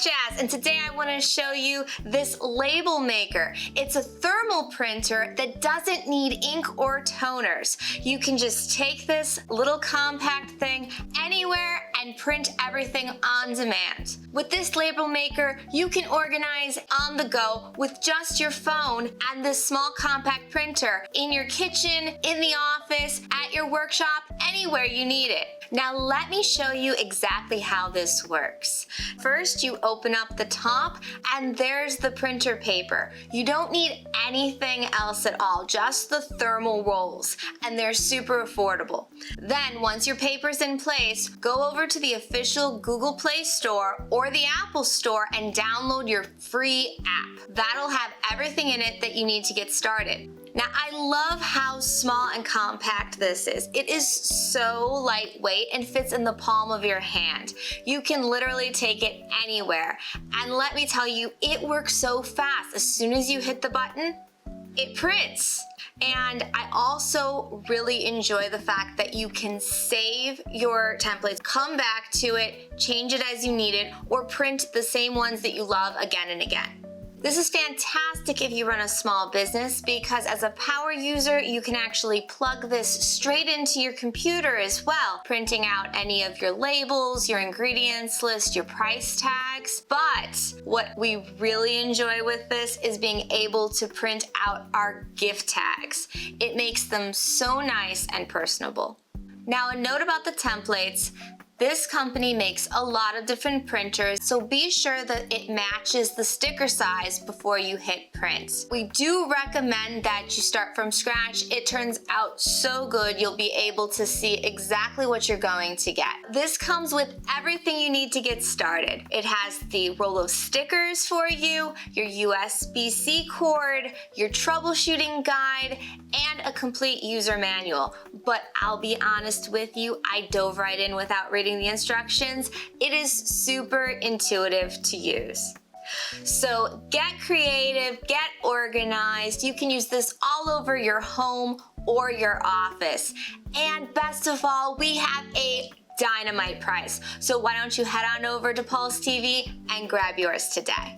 Jazz, and today I want to show you this label maker. It's a thermal printer that doesn't need ink or toners. You can just take this little compact thing anywhere and print everything on demand. With this label maker, you can organize on the go with just your phone and this small compact printer in your kitchen, in the office, at your workshop, anywhere you need it. Now let me show you exactly how this works. First, you open up the top and there's the printer paper. You don't need anything else at all, just the thermal rolls, and they're super affordable. Then once your paper's in place, go over to the official Google Play Store or the Apple Store and download your free app. That'll have everything in it that you need to get started. Now, I love how small and compact this is. It is so lightweight and fits in the palm of your hand. You can literally take it anywhere. And let me tell you, it works so fast. As soon as you hit the button, it prints. And I also really enjoy the fact that you can save your templates, come back to it, change it as you need it, or print the same ones that you love again and again. This is fantastic if you run a small business because as a power user, you can actually plug this straight into your computer as well, printing out any of your labels, your ingredients list, your price tags. But what we really enjoy with this is being able to print out our gift tags. It makes them so nice and personable. Now, a note about the templates. This company makes a lot of different printers, so be sure that it matches the sticker size before you hit print. We do recommend that you start from scratch. It turns out so good, you'll be able to see exactly what you're going to get. This comes with everything you need to get started. It has the roll of stickers for you, your USB-C cord, your troubleshooting guide, and a complete user manual. But I'll be honest with you, I dove right in without reading the instructions. It is super intuitive to use. So get creative, get organized. You can use this all over your home or your office. And best of all, we have a dynamite price. So why don't you head on over to Pulse TV and grab yours today.